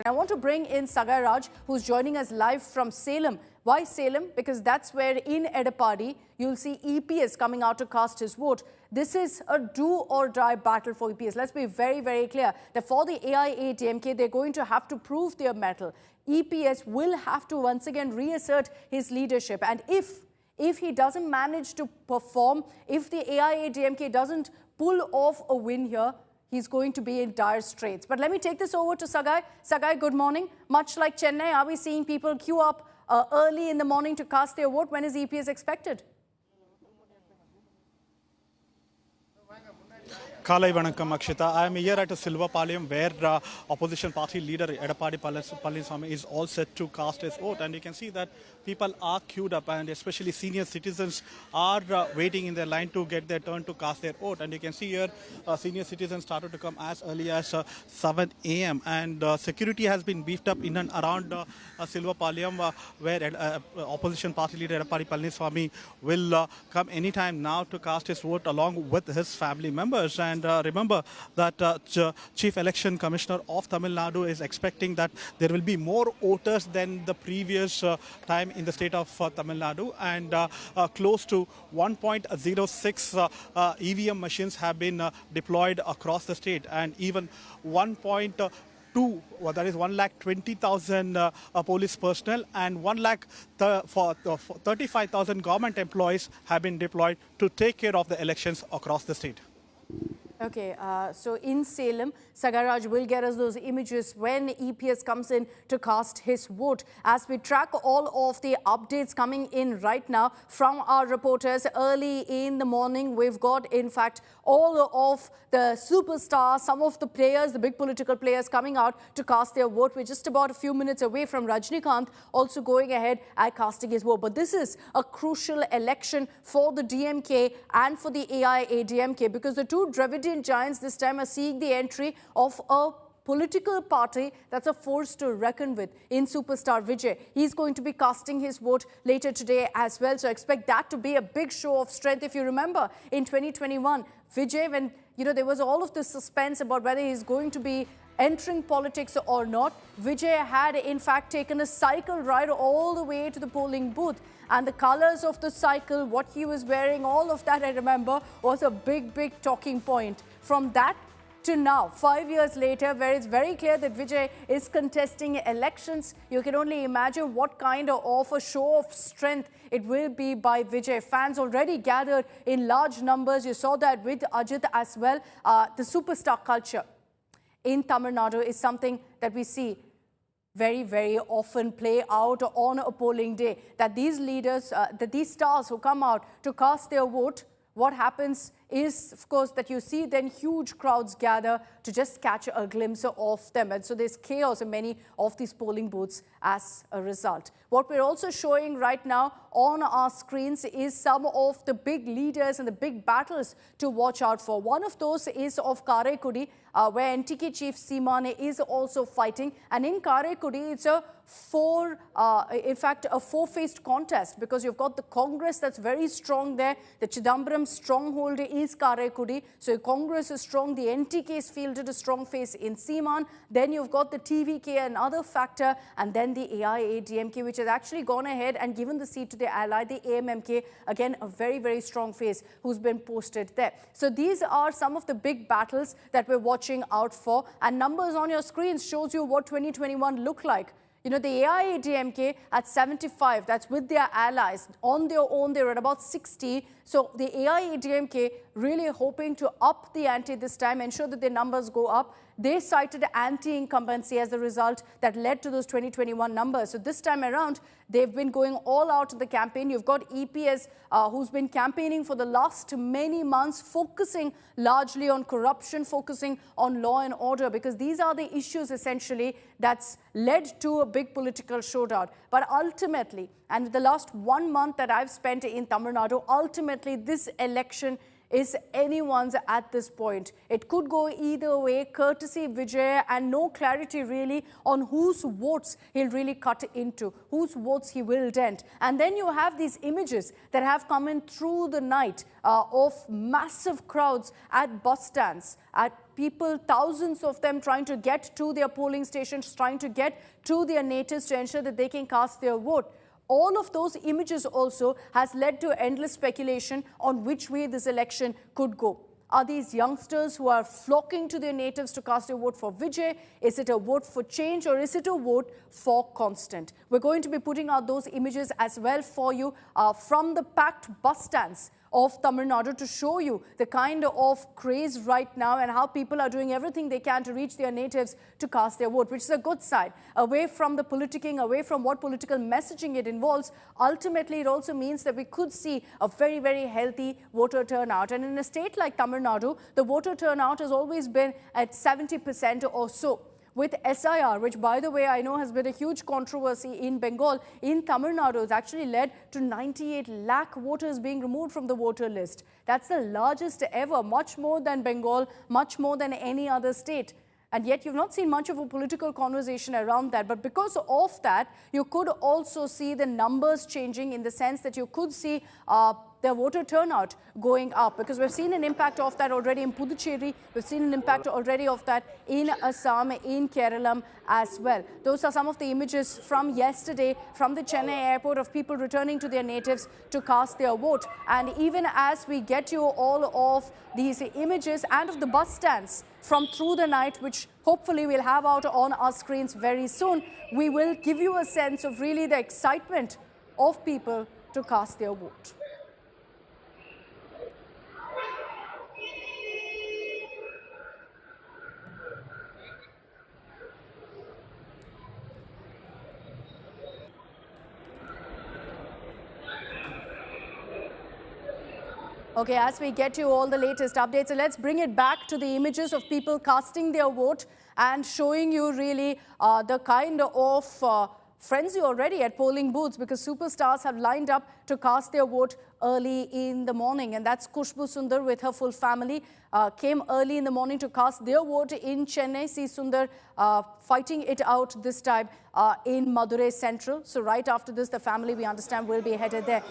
I want to bring in Sagai Raj, who's joining us live from Salem. Why Salem? Because that's where in Edappadi, you'll see EPS coming out to cast his vote. This is a do-or-die battle for EPS. Let's be very, very clear that for the AIADMK, they're going to have to prove their mettle. EPS will have to once again reassert his leadership. And if he doesn't manage to perform, if the AIADMK doesn't pull off a win here, he's going to be in dire straits. But let me take this over to Sagai. Sagai, good morning. Much like Chennai, are we seeing people queue up early in the morning to cast their vote? When is EPS expected? Kalai Vanakkam Akshita. I am here at Silvapalayam where opposition party leader Edappadi Palaniswami is all set to cast his vote, and you can see that people are queued up, and especially senior citizens are waiting in their line to get their turn to cast their vote. And you can see here senior citizens started to come as early as 7 a.m. and security has been beefed up in and around Silvapalayam where opposition party leader Edappadi Palaniswami will come anytime now to cast his vote along with his family members. And remember that Chief Election Commissioner of Tamil Nadu is expecting that there will be more voters than the previous time in the state of Tamil Nadu, and close to 1.06 EVM machines have been deployed across the state, and even 1.2, that is 1,20,000 police personnel and 35,000 government employees have been deployed to take care of the elections across the state. Okay, so in Salem, Sagai Raj will get us those images when EPS comes in to cast his vote. As we track all of the updates coming in right now from our reporters early in the morning, we've got, in fact, all of the superstars, some of the players, the big political players coming out to cast their vote. We're just about a few minutes away from Rajinikanth also going ahead and casting his vote. But this is a crucial election for the DMK and for the AIADMK, because the two Dravidian giants this time are seeing the entry of a political party that's a force to reckon with in superstar Vijay. He's going to be casting his vote later today as well. So expect that to be a big show of strength. If you remember, in 2021, Vijay, when there was all of this suspense about whether he's going to be entering politics or not, Vijay had in fact taken a cycle ride all the way to the polling booth. And the colors of the cycle, what he was wearing, all of that, I remember, was a big, big talking point. From that to now, 5 years later, where it's very clear that Vijay is contesting elections, you can only imagine what kind of a show of strength it will be by Vijay. Fans already gathered in large numbers. You saw that with Ajith as well. The superstar culture in Tamil Nadu is something that we see very, very often play out on a polling day. That these leaders, that these stars who come out to cast their vote, what happens is, of course, that you see then huge crowds gather to just catch a glimpse of them. And so there's chaos in many of these polling booths as a result. What we're also showing right now on our screens is some of the big leaders and the big battles to watch out for. One of those is of Karaikudi, where NTK chief Seeman is also fighting. And in Karaikudi, it's a four-faced contest, because you've got the Congress that's very strong there. The Chidambaram stronghold is Karaikudi. So Congress is strong. The NTK is fielded a strong face in Seeman. Then you've got the TVK, another factor, and then the AIADMK, which has actually gone ahead and given the seat to the ally, the AMMK, again, a very, very strong face who's been posted there. So these are some of the big battles that we're watching out for. And numbers on your screens shows you what 2021 looked like. The AIADMK at 75, that's with their allies. On their own, they're at about 60. So the AIADMK really hoping to up the ante this time, ensure that their numbers go up. They cited anti-incumbency as the result that led to those 2021 numbers. So this time around, they've been going all out in the campaign. You've got EPS, who's been campaigning for the last many months, focusing largely on corruption, focusing on law and order, because these are the issues essentially that's led to a big political showdown. But ultimately, and with the last 1 month that I've spent in Tamil Nadu, ultimately this election is anyone's at this point. It could go either way, courtesy Vijay, and no clarity really on whose votes he'll really cut into, whose votes he will dent. And then you have these images that have come in through the night of massive crowds at bus stands, at people, thousands of them trying to get to their polling stations, trying to get to their natives to ensure that they can cast their vote. All of those images also has led to endless speculation on which way this election could go. Are these youngsters who are flocking to their natives to cast their vote for Vijay? Is it a vote for change, or is it a vote for constant? We're going to be putting out those images as well for you from the packed bus stands of Tamil Nadu to show you the kind of craze right now and how people are doing everything they can to reach their natives to cast their vote, which is a good sign. Away from the politicking, away from what political messaging it involves, ultimately it also means that we could see a very, very healthy voter turnout. And in a state like Tamil Nadu, the voter turnout has always been at 70% or so. With SIR, which by the way I know has been a huge controversy in Bengal, in Tamil Nadu, it's actually led to 98 lakh voters being removed from the voter list. That's the largest ever, much more than Bengal, much more than any other state. And yet you've not seen much of a political conversation around that. But because of that, you could also see the numbers changing in the sense that you could see the voter turnout going up, because we've seen an impact of that already in Puducherry. We've seen an impact already of that in Assam, in Kerala as well. Those are some of the images from yesterday from the Chennai airport of people returning to their natives to cast their vote. And even as we get you all of these images and of the bus stands from through the night, which hopefully we'll have out on our screens very soon, we will give you a sense of really the excitement of people to cast their vote. Okay, as we get you all the latest updates, so let's bring it back to the images of people casting their vote and showing you really the kind of frenzy already at polling booths, because superstars have lined up to cast their vote early in the morning. And that's Kushbu Sundar with her full family. Came early in the morning to cast their vote in Chennai. C Sundar fighting it out this time in Madurai Central. So right after this, the family, we understand, will be headed there.